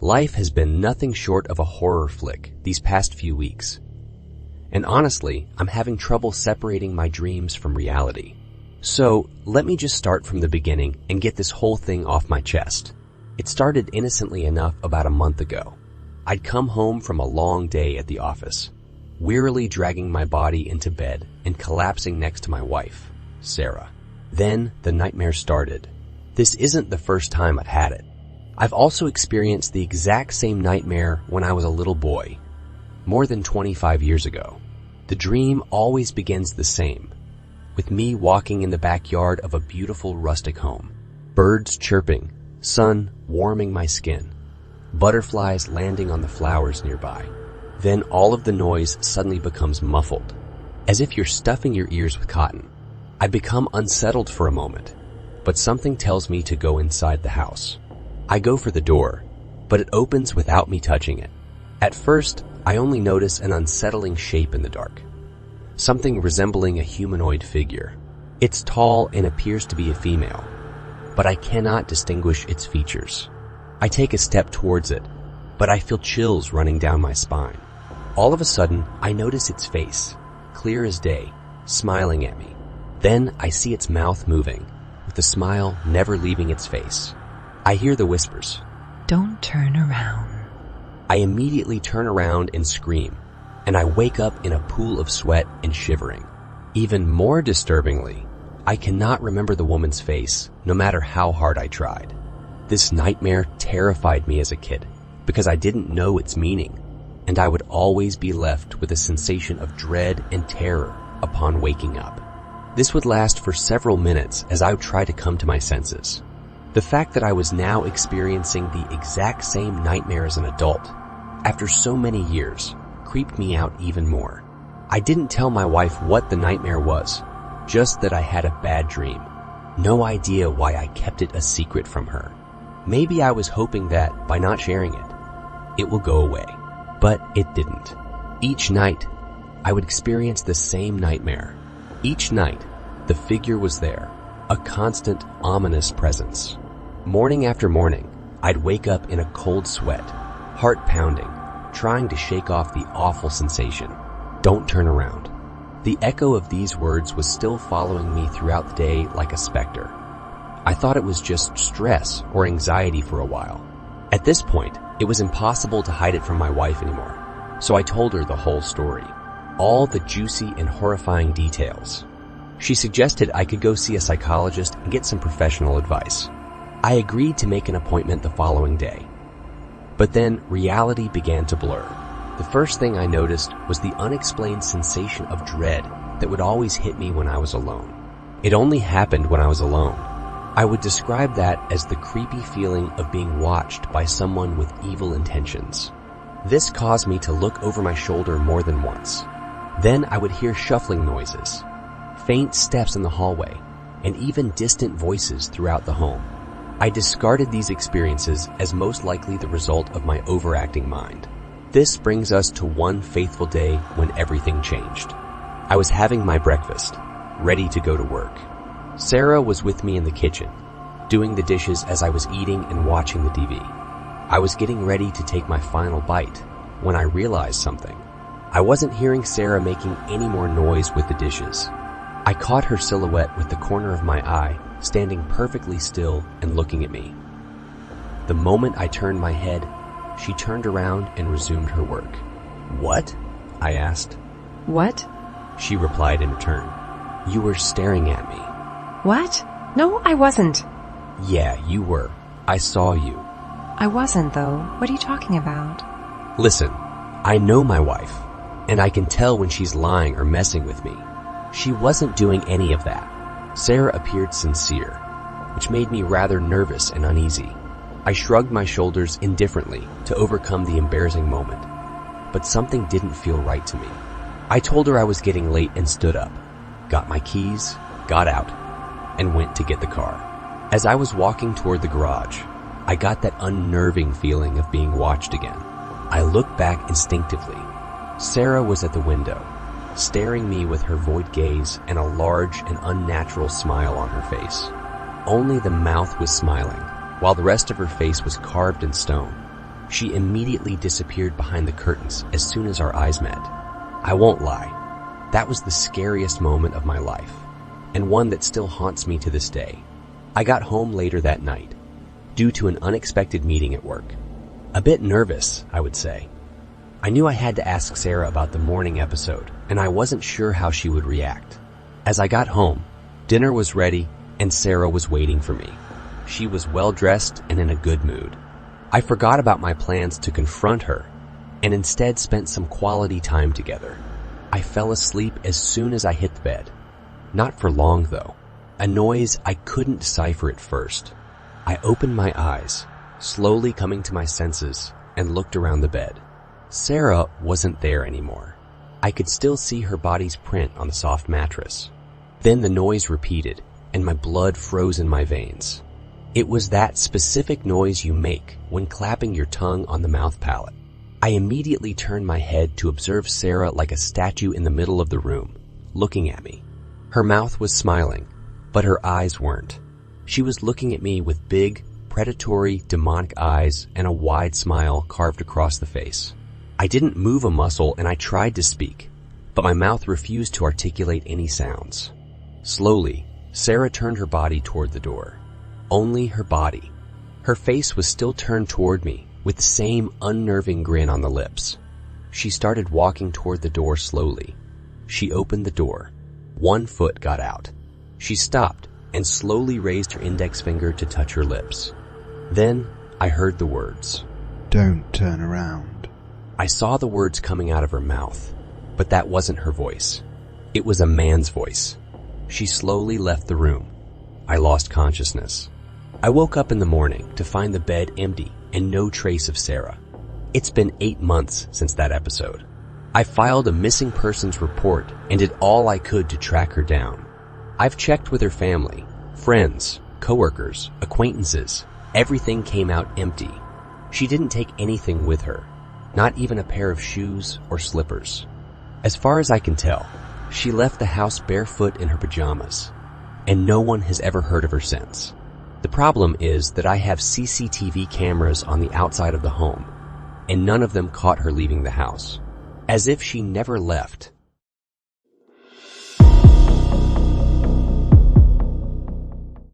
Life has been nothing short of a horror flick these past few weeks. And honestly, I'm having trouble separating my dreams from reality. So, let me just start from the beginning and get this whole thing off my chest. It started innocently enough about a month ago. I'd come home from a long day at the office, wearily dragging my body into bed and collapsing next to my wife, Sarah. Then the nightmare started. This isn't the first time I've had it. I've also experienced the exact same nightmare when I was a little boy, more than 25 years ago. The dream always begins the same, with me walking in the backyard of a beautiful rustic home. Birds chirping, sun warming my skin, butterflies landing on the flowers nearby. Then all of the noise suddenly becomes muffled, as if you're stuffing your ears with cotton. I become unsettled for a moment, but something tells me to go inside the house. I go for the door, but it opens without me touching it. At first, I only notice an unsettling shape in the dark, something resembling a humanoid figure. It's tall and appears to be a female, but I cannot distinguish its features. I take a step towards it, but I feel chills running down my spine. All of a sudden, I notice its face, clear as day, smiling at me. Then I see its mouth moving, with the smile never leaving its face. I hear the whispers. "Don't turn around." I immediately turn around and scream, and I wake up in a pool of sweat and shivering. Even more disturbingly, I cannot remember the woman's face, no matter how hard I tried. This nightmare terrified me as a kid, because I didn't know its meaning, and I would always be left with a sensation of dread and terror upon waking up. This would last for several minutes as I would try to come to my senses. The fact that I was now experiencing the exact same nightmare as an adult, after so many years, creeped me out even more. I didn't tell my wife what the nightmare was, just that I had a bad dream. No idea why I kept it a secret from her. Maybe I was hoping that, by not sharing it, it will go away. But it didn't. Each night, I would experience the same nightmare. Each night, the figure was there, a constant, ominous presence. Morning after morning, I'd wake up in a cold sweat, heart pounding, trying to shake off the awful sensation. Don't turn around. The echo of these words was still following me throughout the day like a specter. I thought it was just stress or anxiety for a while. At this point, it was impossible to hide it from my wife anymore, so I told her the whole story, all the juicy and horrifying details. She suggested I could go see a psychologist and get some professional advice. I agreed to make an appointment the following day. But then reality began to blur. The first thing I noticed was the unexplained sensation of dread that would always hit me when I was alone. It only happened when I was alone. I would describe that as the creepy feeling of being watched by someone with evil intentions. This caused me to look over my shoulder more than once. Then I would hear shuffling noises, faint steps in the hallway, and even distant voices throughout the home. I discarded these experiences as most likely the result of my overacting mind. This brings us to one faithful day when everything changed. I was having my breakfast, ready to go to work. Sarah was with me in the kitchen, doing the dishes as I was eating and watching the TV. I was getting ready to take my final bite when I realized something. I wasn't hearing Sarah making any more noise with the dishes. I caught her silhouette with the corner of my eye, standing perfectly still and looking at me. The moment I turned my head, she turned around and resumed her work. "What?" I asked. "What?" She replied in return. "You were staring at me." "What? No, I wasn't." "Yeah, you were. I saw you." "I wasn't, though. What are you talking about?" "Listen, I know my wife, and I can tell when she's lying or messing with me. She wasn't doing any of that." Sarah appeared sincere, which made me rather nervous and uneasy. I shrugged my shoulders indifferently to overcome the embarrassing moment, but something didn't feel right to me. I told her I was getting late and stood up, got my keys, got out, and went to get the car. As I was walking toward the garage, I got that unnerving feeling of being watched again. I looked back instinctively. Sarah was at the window, staring me with her void gaze and a large and unnatural smile on her face. Only the mouth was smiling, while the rest of her face was carved in stone. She immediately disappeared behind the curtains as soon as our eyes met. I won't lie, that was the scariest moment of my life, and one that still haunts me to this day. I got home later that night, due to an unexpected meeting at work. A bit nervous, I would say. I knew I had to ask Sarah about the morning episode, and I wasn't sure how she would react. As I got home, dinner was ready, and Sarah was waiting for me. She was well-dressed and in a good mood. I forgot about my plans to confront her, and instead spent some quality time together. I fell asleep as soon as I hit the bed. Not for long, though. A noise I couldn't decipher at first. I opened my eyes, slowly coming to my senses, and looked around the bed. Sarah wasn't there anymore. I could still see her body's print on the soft mattress. Then the noise repeated, and my blood froze in my veins. It was that specific noise you make when clapping your tongue on the mouth palate. I immediately turned my head to observe Sarah like a statue in the middle of the room, looking at me. Her mouth was smiling, but her eyes weren't. She was looking at me with big, predatory, demonic eyes and a wide smile carved across the face. I didn't move a muscle and I tried to speak, but my mouth refused to articulate any sounds. Slowly, Sarah turned her body toward the door. Only her body. Her face was still turned toward me, with the same unnerving grin on the lips. She started walking toward the door slowly. She opened the door. One foot got out. She stopped and slowly raised her index finger to touch her lips. Then I heard the words, "Don't turn around." I saw the words coming out of her mouth, but that wasn't her voice. It was a man's voice. She slowly left the room. I lost consciousness. I woke up in the morning to find the bed empty and no trace of Sarah. It's been 8 months since that episode. I filed a missing persons report and did all I could to track her down. I've checked with her family, friends, coworkers, acquaintances. Everything came out empty. She didn't take anything with her, not even a pair of shoes or slippers. As far as I can tell, she left the house barefoot in her pajamas, and no one has ever heard of her since. The problem is that I have CCTV cameras on the outside of the home, and none of them caught her leaving the house. As if she never left,